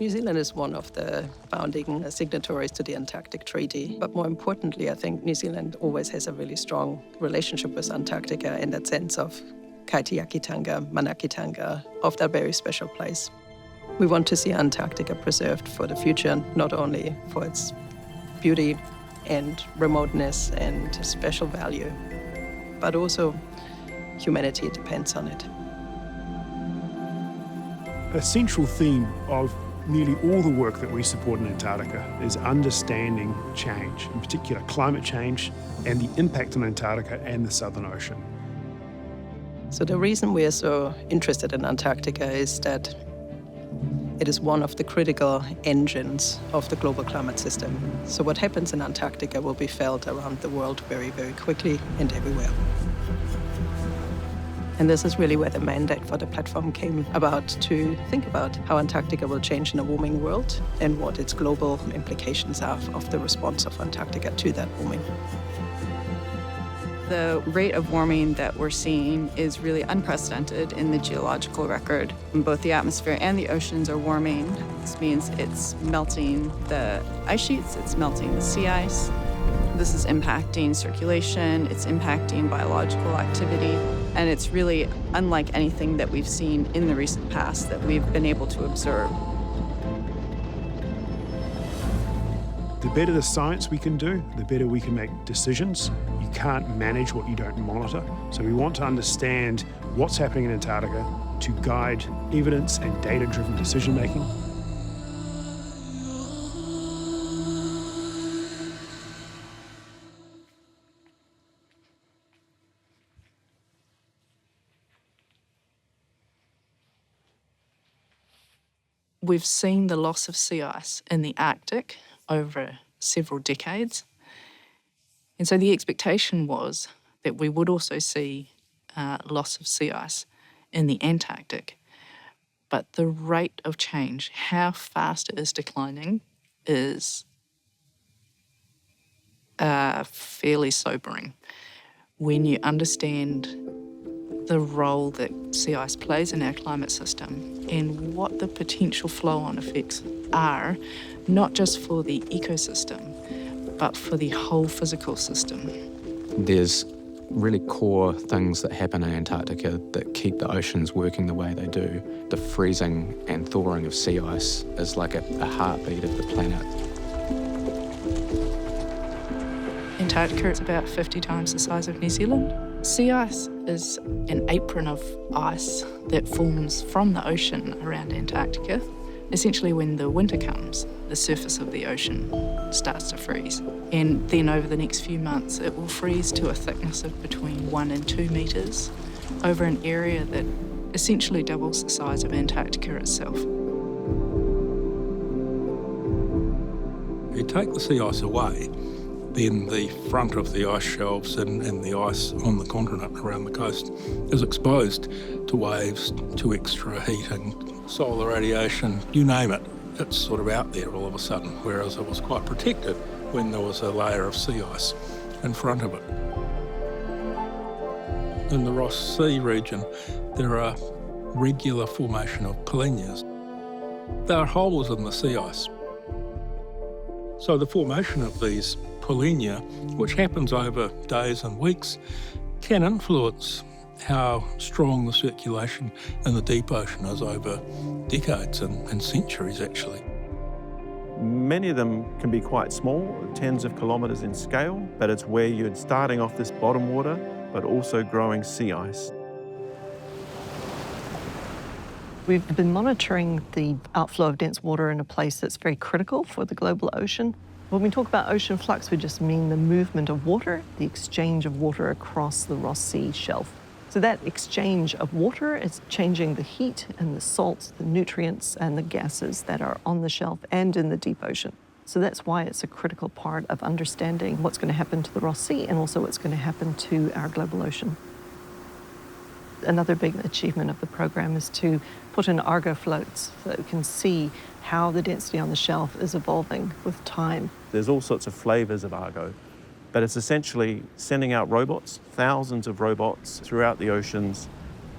New Zealand is one of the founding signatories to the Antarctic Treaty. But more importantly, I think New Zealand always has a really strong relationship with Antarctica in that sense of kaitiakitanga, manakitanga, of that very special place. We want to see Antarctica preserved for the future, not only for its beauty and remoteness and special value, but also humanity depends on it. A central theme of nearly all the work that we support in Antarctica is understanding change, in particular climate change and the impact on Antarctica and the Southern Ocean. So the reason we are so interested in Antarctica is that it is one of the critical engines of the global climate system. So what happens in Antarctica will be felt around the world very, very quickly and everywhere. And this is really where the mandate for the platform came about, to think about how Antarctica will change in a warming world and what its global implications are of the response of Antarctica to that warming. The rate of warming that we're seeing is really unprecedented in the geological record. Both the atmosphere and the oceans are warming. This means it's melting the ice sheets, it's melting the sea ice. This is impacting circulation, it's impacting biological activity, and it's really unlike anything that we've seen in the recent past that we've been able to observe. The better the science we can do, the better we can make decisions. You can't manage what you don't monitor. So we want to understand what's happening in Antarctica to guide evidence and data-driven decision-making. We've seen the loss of sea ice in the Arctic over several decades. And so the expectation was that we would also see loss of sea ice in the Antarctic. But the rate of change, how fast it is declining, is fairly sobering. When you understand the role that sea ice plays in our climate system and what the potential flow-on effects are, not just for the ecosystem, but for the whole physical system. There's really core things that happen in Antarctica that keep the oceans working the way they do. The freezing and thawing of sea ice is like a heartbeat of the planet. Antarctica is about 50 times the size of New Zealand. Sea ice is an apron of ice that forms from the ocean around Antarctica. Essentially, when the winter comes, the surface of the ocean starts to freeze. And then over the next few months, it will freeze to a thickness of between 1 and 2 metres over an area that essentially doubles the size of Antarctica itself. You take the sea ice away, then the front of the ice shelves and the ice on the continent around the coast is exposed to waves, to extra heating, solar radiation, you name it. It's sort of out there all of a sudden, whereas it was quite protected when there was a layer of sea ice in front of it. In the Ross Sea region, there are regular formation of plunges. There are holes in the sea ice. So the formation of these polynya, which happens over days and weeks, can influence how strong the circulation in the deep ocean is over decades and centuries, actually. Many of them can be quite small, tens of kilometres in scale, but it's where you're starting off this bottom water, but also growing sea ice. We've been monitoring the outflow of dense water in a place that's very critical for the global ocean. When we talk about ocean flux, we just mean the movement of water, the exchange of water across the Ross Sea shelf. So that exchange of water is changing the heat and the salts, the nutrients and the gases that are on the shelf and in the deep ocean. So that's why it's a critical part of understanding what's going to happen to the Ross Sea and also what's going to happen to our global ocean. Another big achievement of the program is to put in Argo floats so that we can see how the density on the shelf is evolving with time. There's all sorts of flavours of Argo, but it's essentially sending out robots, thousands of robots throughout the oceans,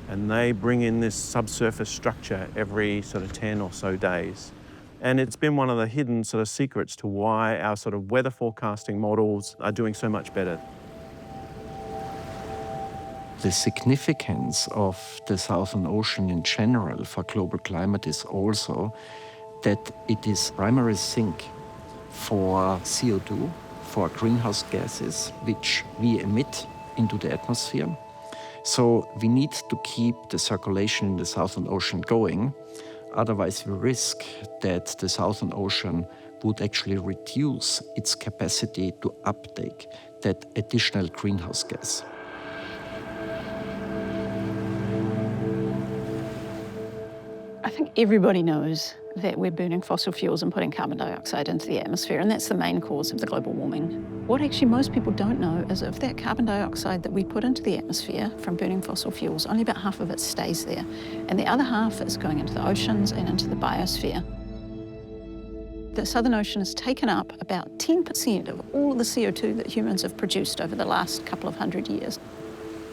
and they bring in this subsurface structure every sort of 10 or so days. And it's been one of the hidden sort of secrets to why our sort of weather forecasting models are doing so much better. The significance of the Southern Ocean in general for global climate is also that it is primary sink for CO2, for greenhouse gases, which we emit into the atmosphere. So we need to keep the circulation in the Southern Ocean going. Otherwise, we risk that the Southern Ocean would actually reduce its capacity to uptake that additional greenhouse gas. I think everybody knows that we're burning fossil fuels and putting carbon dioxide into the atmosphere, and that's the main cause of the global warming. What actually most people don't know is of that carbon dioxide that we put into the atmosphere from burning fossil fuels, only about half of it stays there, and the other half is going into the oceans and into the biosphere. The Southern Ocean has taken up about 10% of all of the CO2 that humans have produced over the last couple of 100 years.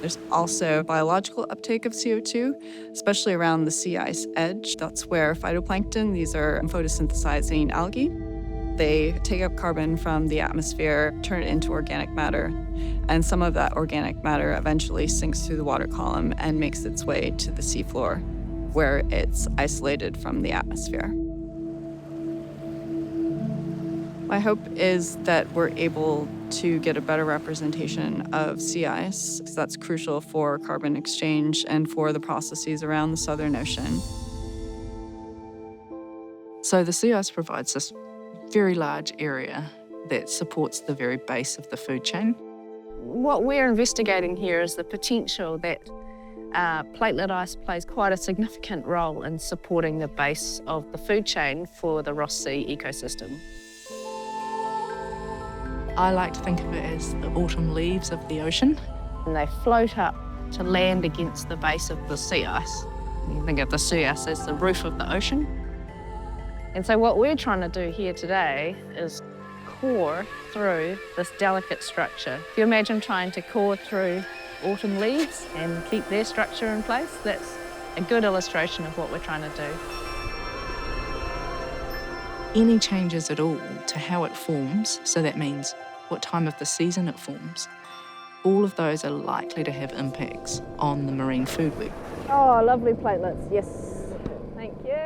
There's also biological uptake of CO2, especially around the sea ice edge. That's where phytoplankton, these are photosynthesizing algae. They take up carbon from the atmosphere, turn it into organic matter, and some of that organic matter eventually sinks through the water column and makes its way to the seafloor, where it's isolated from the atmosphere. My hope is that we're able to get a better representation of sea ice, because that's crucial for carbon exchange and for the processes around the Southern Ocean. So the sea ice provides this very large area that supports the very base of the food chain. What we're investigating here is the potential that platelet ice plays quite a significant role in supporting the base of the food chain for the Ross Sea ecosystem. I like to think of it as the autumn leaves of the ocean. And they float up to land against the base of the sea ice. You think of the sea ice as the roof of the ocean. And so what we're trying to do here today is core through this delicate structure. If you imagine trying to core through autumn leaves and keep their structure in place, that's a good illustration of what we're trying to do. Any changes at all to how it forms, so that means what time of the season it forms, all of those are likely to have impacts on the marine food web. Oh, lovely platelets, yes. Thank you.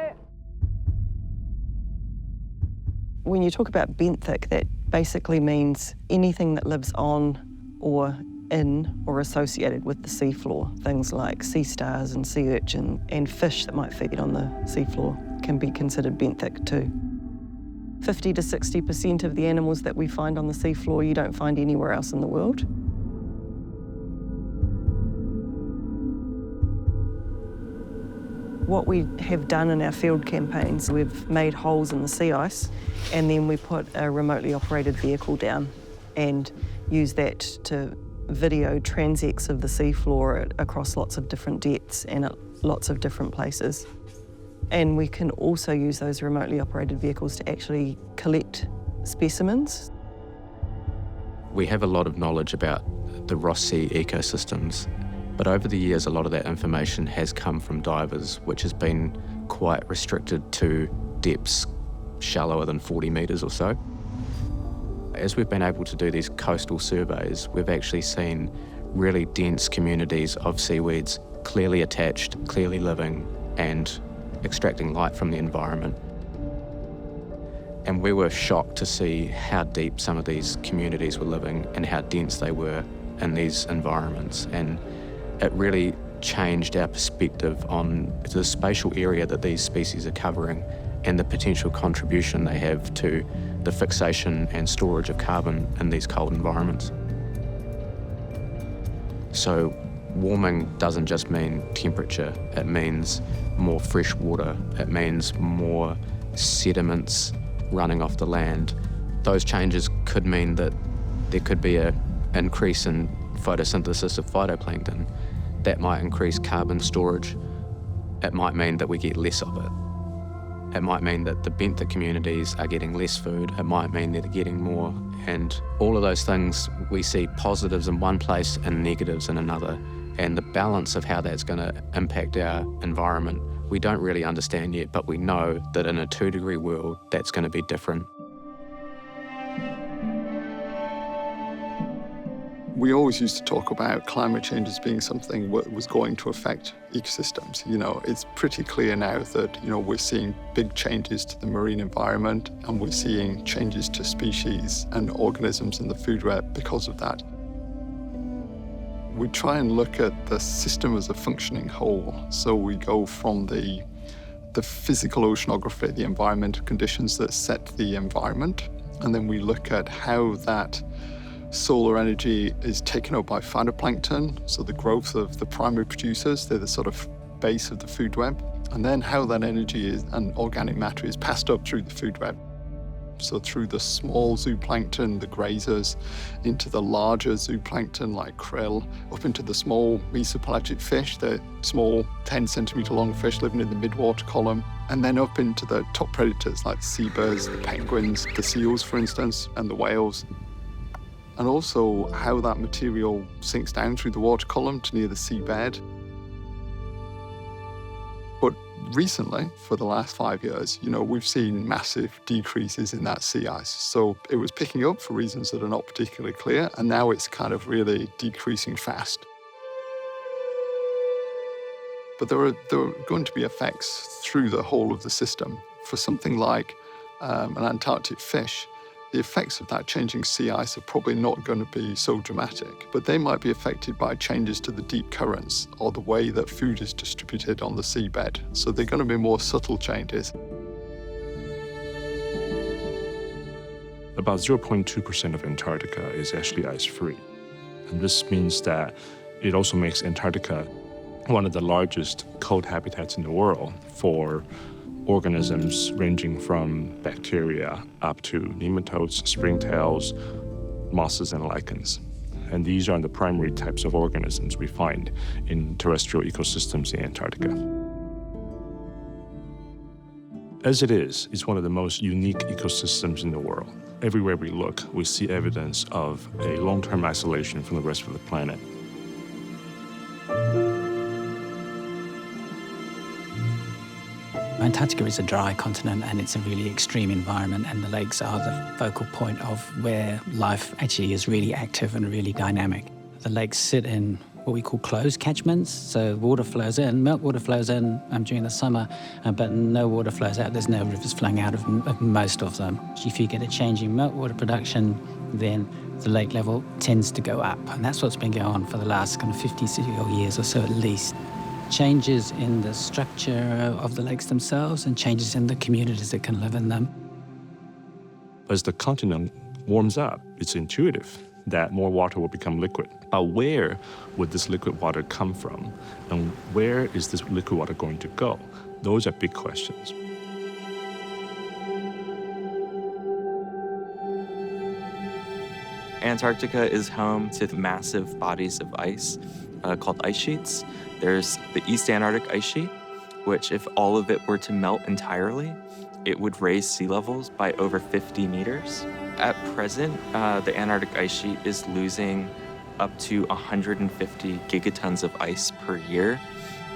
When you talk about benthic, that basically means anything that lives on or in or associated with the seafloor. Things like sea stars and sea urchin and fish that might feed on the seafloor can be considered benthic too. 50 to 60% of the animals that we find on the seafloor you don't find anywhere else in the world. What we have done in our field campaigns, we've made holes in the sea ice and then we put a remotely operated vehicle down and use that to video transects of the seafloor across lots of different depths and at lots of different places. And we can also use those remotely operated vehicles to actually collect specimens. We have a lot of knowledge about the Ross Sea ecosystems, but over the years a lot of that information has come from divers, which has been quite restricted to depths shallower than 40 metres or so. As we've been able to do these coastal surveys, we've actually seen really dense communities of seaweeds clearly attached, clearly living, and extracting light from the environment. And we were shocked to see how deep some of these communities were living and how dense they were in these environments. And it really changed our perspective on the spatial area that these species are covering and the potential contribution they have to the fixation and storage of carbon in these cold environments. So warming doesn't just mean temperature, it means more fresh water, it means more sediments running off the land. Those changes could mean that there could be an increase in photosynthesis of phytoplankton. That might increase carbon storage. It might mean that we get less of it. It might mean that the benthic communities are getting less food. It might mean that they're getting more. And all of those things, we see positives in one place and negatives in another. And the balance of how that's going to impact our environment, we don't really understand yet, but we know that in a 2-degree world, that's going to be different. We always used to talk about climate change as being something that was going to affect ecosystems. It's pretty clear now that, we're seeing big changes to the marine environment, and we're seeing changes to species and organisms in the food web because of that. We try and look at the system as a functioning whole. So we go from the physical oceanography, the environmental conditions that set the environment, and then we look at how that solar energy is taken up by phytoplankton, so the growth of the primary producers, they're the sort of base of the food web, and then how that energy and organic matter is passed up through the food web. So through the small zooplankton, the grazers, into the larger zooplankton like krill, up into the small mesopelagic fish, the small 10-centimetre long fish living in the midwater column, and then up into the top predators like the seabirds, the penguins, the seals, for instance, and the whales. And also how that material sinks down through the water column to near the seabed. But recently, for the last 5 years, we've seen massive decreases in that sea ice. So it was picking up for reasons that are not particularly clear, and now it's kind of really decreasing fast. But there are going to be effects through the whole of the system. For something like an Antarctic fish, the effects of that changing sea ice are probably not going to be so dramatic, but they might be affected by changes to the deep currents or the way that food is distributed on the seabed. So they're going to be more subtle changes. About 0.2% of Antarctica is actually ice-free. And this means that it also makes Antarctica one of the largest cold habitats in the world for organisms ranging from bacteria up to nematodes, springtails, mosses, and lichens. And these are the primary types of organisms we find in terrestrial ecosystems in Antarctica. As it is, it's one of the most unique ecosystems in the world. Everywhere we look, we see evidence of a long-term isolation from the rest of the planet. Antarctica is a dry continent and it's a really extreme environment, and the lakes are the focal point of where life actually is really active and really dynamic. The lakes sit in what we call closed catchments, so water flows in, meltwater flows in during the summer, but no water flows out. There's no rivers flowing out of most of them. If you get a change in meltwater production, then the lake level tends to go up, and that's what's been going on for the last kind of 50 years or so at least. Changes in the structure of the lakes themselves and changes in the communities that can live in them. As the continent warms up, it's intuitive that more water will become liquid. But where would this liquid water come from? And where is this liquid water going to go? Those are big questions. Antarctica is home to massive bodies of ice called ice sheets. There's the East Antarctic ice sheet, which if all of it were to melt entirely, it would raise sea levels by over 50 meters. At present, the Antarctic ice sheet is losing up to 150 gigatons of ice per year.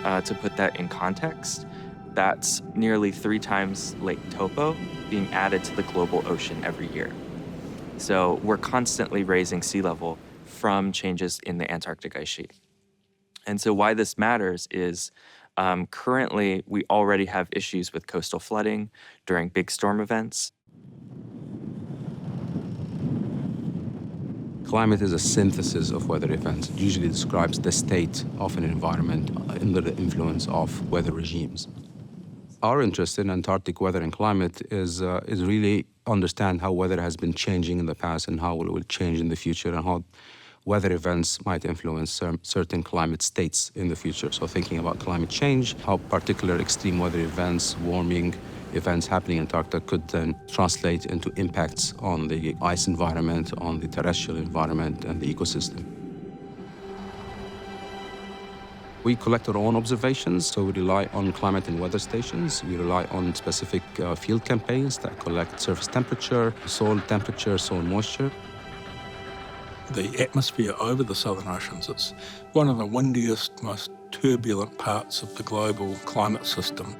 To put that in context, that's nearly 3 times Lake Taupo being added to the global ocean every year. So we're constantly raising sea level from changes in the Antarctic ice sheet. And so why this matters is currently we already have issues with coastal flooding during big storm events. Climate is a synthesis of weather events. It usually describes the state of an environment under the influence of weather regimes. Our interest in Antarctic weather and climate is really understand how weather has been changing in the past and how it will change in the future, and how weather events might influence certain climate states in the future. So thinking about climate change, how particular extreme weather events, warming events happening in Antarctica could then translate into impacts on the ice environment, on the terrestrial environment, and the ecosystem. We collect our own observations, so we rely on climate and weather stations. We rely on specific field campaigns that collect surface temperature, soil moisture. the atmosphere over the Southern Oceans. It's one of the windiest, most turbulent parts of the global climate system.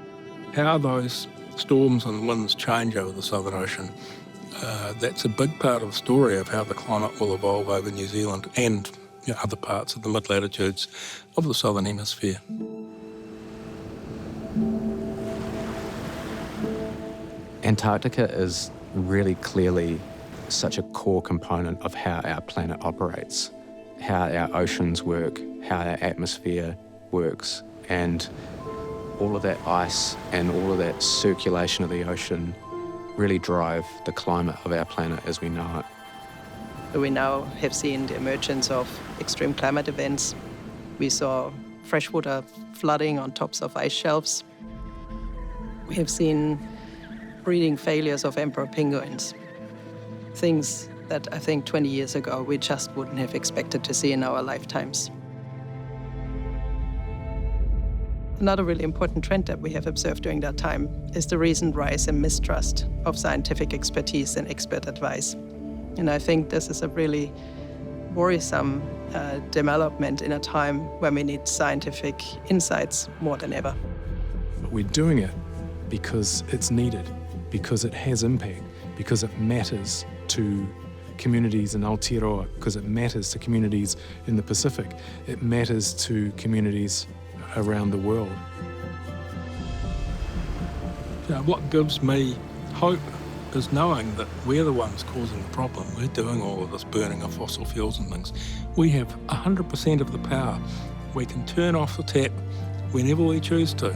How those storms and winds change over the Southern Ocean, that's a big part of the story of how the climate will evolve over New Zealand and other parts of the mid-latitudes of the Southern Hemisphere. Antarctica is really clearly such a core component of how our planet operates, how our oceans work, how our atmosphere works, and all of that ice and all of that circulation of the ocean really drive the climate of our planet as we know it. We now have seen the emergence of extreme climate events. We saw freshwater flooding on tops of ice shelves. We have seen breeding failures of emperor penguins, things that I think 20 years ago we just wouldn't have expected to see in our lifetimes. Another really important trend that we have observed during that time is the recent rise in mistrust of scientific expertise and expert advice. And I think this is a really worrisome development in a time when we need scientific insights more than ever. But we're doing it because it's needed, because it has impact, because it matters to communities in Aotearoa, because it matters to communities in the Pacific. It matters to communities around the world. What gives me hope is knowing that we're the ones causing the problem. We're doing all of this burning of fossil fuels and things. We have 100% of the power. We can turn off the tap whenever we choose to.